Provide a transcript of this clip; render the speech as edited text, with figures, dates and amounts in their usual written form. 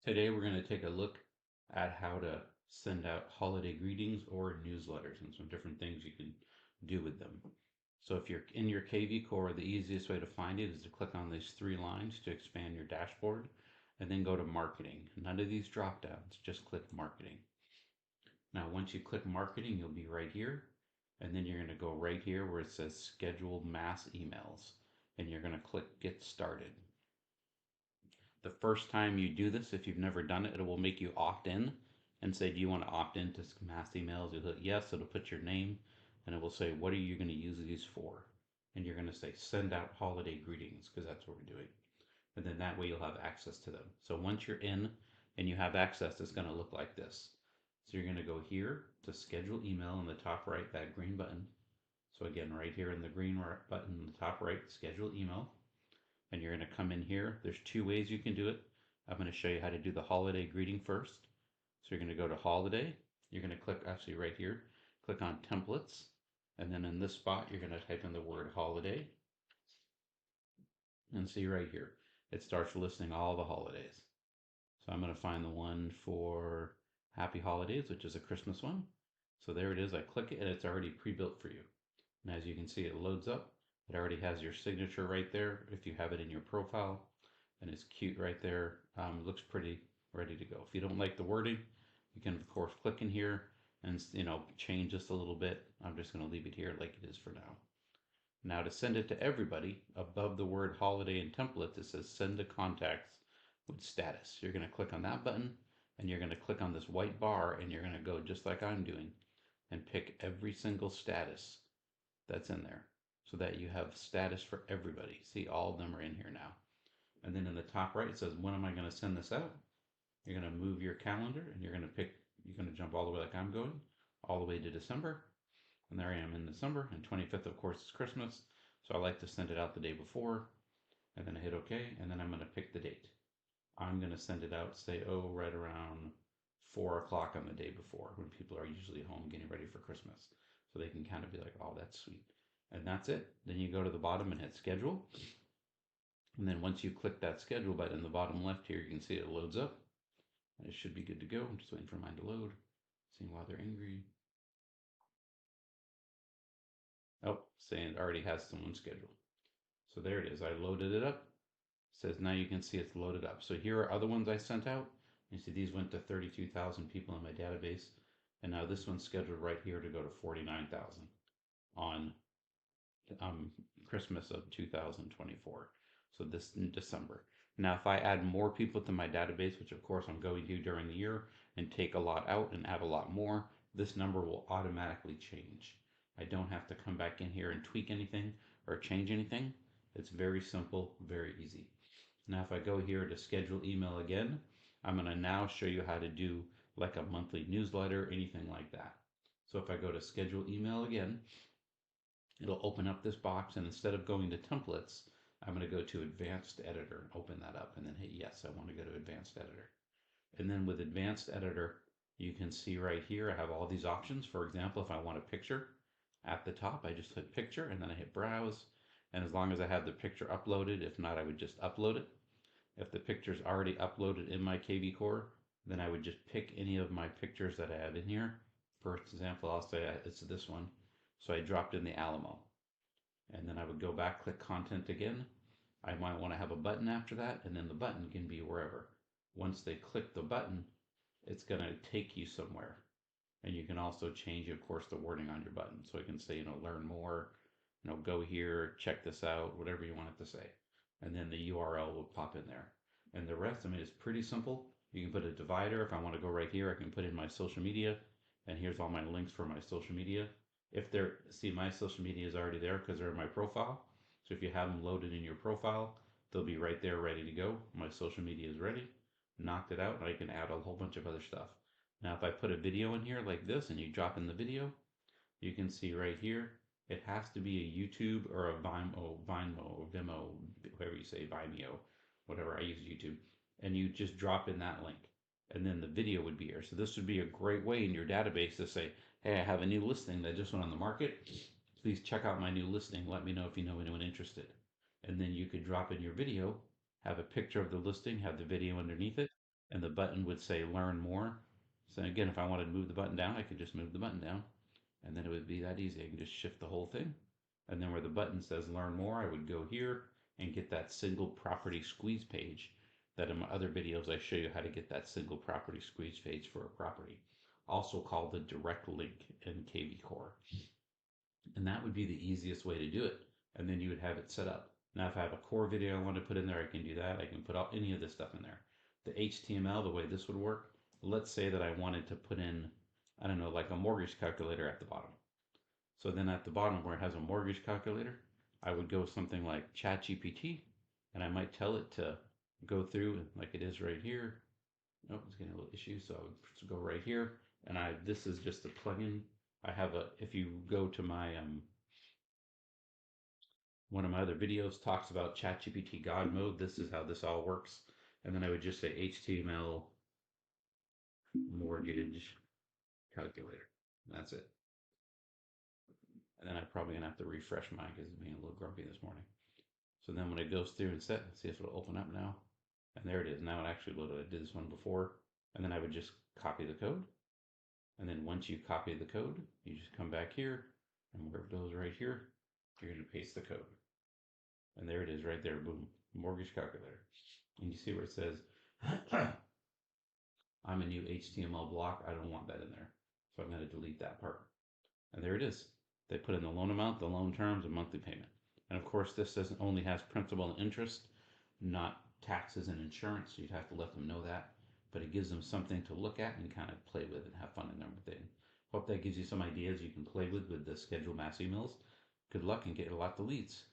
Today we're going to take a look at how to send out holiday greetings or newsletters and some different things you can do with them. So if you're in your KV Core, the easiest way to find it is to click on these three lines to expand your dashboard and then go to marketing. None of these drop downs, just click marketing. Now once you click marketing, you'll be right here, and then you're going to go right here where it says schedule mass emails, and you're going to click get started. The first time you do this, if you've never done it, it will make you opt in and say, do you want to opt into mass emails? You hit yes, it'll put your name, and it will say, what are you going to use these for? And you're going to say, send out holiday greetings, because that's what we're doing. And then that way you'll have access to them. So once you're in and you have access, it's going to look like this. So you're going to go here to schedule email in the top right, that green button. So again, right here in the green button in the top right, schedule email, and you're going to come in here. There's two ways you can do it. I'm going to show you how to do the holiday greeting first. So you're going to go to holiday. You're going to click actually right here, click on templates. And then in this spot, you're going to type in the word holiday and see right here. It starts listing all the holidays. So I'm going to find the one for Happy Holidays, which is a Christmas one. So there it is. I click it and it's already pre-built for you. And as you can see, it loads up. It already has your signature right there if you have it in your profile. And it's cute right there. Looks pretty ready to go. If you don't like the wording, you can of course click in here and change this a little bit. I'm just going to leave it here like it is for now. Now to send it to everybody, above the word holiday and templates, it says send to contacts with status. You're going to click on that button and you're going to click on this white bar and you're going to go just like I'm doing and pick every single status that's in there so that you have status for everybody. See, all of them are in here now. And then in the top right, it says, when am I going to send this out? You're going to move your calendar and you're going to pick, you're going to jump all the way like I'm going, all the way to December. And there I am in December, and 25th, of course, is Christmas. So I like to send it out the day before, and then I hit OK, and then I'm going to pick the date. I'm going to send it out, say, oh, right around 4 o'clock on the day before, when people are usually home getting ready for Christmas. So they can kind of be like, oh, that's sweet. And that's it. Then you go to the bottom and hit schedule. And then once you click that schedule button in the bottom left here, you can see it loads up. And it should be good to go. I'm just waiting for mine to load. Seeing why they're angry. Oh, saying it already has someone scheduled. So there it is. I loaded it up. It says now you can see it's loaded up. So here are other ones I sent out. You see these went to 32,000 people in my database. And now this one's scheduled right here to go to 49,000 on um, Christmas of 2024. So this in December. Now, if I add more people to my database, which of course I'm going to during the year, and take a lot out and add a lot more, this number will automatically change. I don't have to come back in here and tweak anything or change anything. It's very simple, very easy. Now, if I go here to schedule email again, I'm going to now show you how to do like a monthly newsletter, anything like that. So if I go to schedule email again, it'll open up this box, and instead of going to templates, I'm going to go to advanced editor, open that up, and then hit yes, I want to go to advanced editor. And then with advanced editor, you can see right here, I have all these options. For example, if I want a picture at the top, I just hit picture and then I hit browse. And as long as I have the picture uploaded, if not, I would just upload it. If the picture is already uploaded in my KV Core, then I would just pick any of my pictures that I have in here. For example, I'll say it's this one. So I dropped in the Alamo. And then I would go back, click content again. I might want to have a button after that, and then the button can be wherever. Once they click the button, it's going to take you somewhere. And you can also change, of course, the wording on your button. So it can say, learn more, go here, check this out, whatever you want it to say. And then the URL will pop in there. And the rest, I mean, it's pretty simple. You can put a divider. If I want to go right here, I can put in my social media. And here's all my links for my social media. If they're, see, my social media is already there because they're in my profile. So if you have them loaded in your profile, they'll be right there ready to go. My social media is ready. Knocked it out, and I can add a whole bunch of other stuff. Now, if I put a video in here like this and you drop in the video, you can see right here, it has to be a YouTube or a Vimeo, whatever you say, Vimeo, whatever, I use YouTube. And you just drop in that link. And then the video would be here. So this would be a great way in your database to say, hey, I have a new listing that just went on the market. Please check out my new listing. Let me know if you know anyone interested. And then you could drop in your video, have a picture of the listing, have the video underneath it, and the button would say learn more. So again, if I wanted to move the button down, I could just move the button down, and then it would be that easy. I can just shift the whole thing. And then where the button says learn more, I would go here and get that single property squeeze page that in my other videos I show you how to get that single property squeeze page for a property, also called the direct link in KVCORE. And that would be the easiest way to do it. And then you would have it set up. Now, if I have a core video I want to put in there, I can do that. I can put any of this stuff in there. The HTML, the way this would work, let's say that I wanted to put in, I don't know, like a mortgage calculator at the bottom. So then at the bottom where it has a mortgage calculator, I would go something like ChatGPT, and I might tell it to go through like it is right here. Oh, it's getting a little issue, so I would go right here, and this is just a plugin. I have if you go to my one of my other videos talks about ChatGPT God mode. This is how this all works, and then I would just say HTML mortgage calculator. And that's it. And then I'm probably gonna have to refresh mine because it's being a little grumpy this morning. So then when it goes through and set, see if it'll open up now. And there it is. Now it actually loaded. I did this one before. And then I would just copy the code. And then once you copy the code, you just come back here, and where it goes right here, you're going to paste the code. And there it is right there. Boom. Mortgage calculator. And you see where it says, I'm a new HTML block. I don't want that in there. So I'm going to delete that part. And there it is. They put in the loan amount, the loan terms, and monthly payment. And of course, this doesn't only has principal and interest, not taxes and insurance. So you'd have to let them know that. But it gives them something to look at and kind of play with and have fun in everything. Hope that gives you some ideas you can play with the scheduled mass emails. Good luck and get a lot of leads.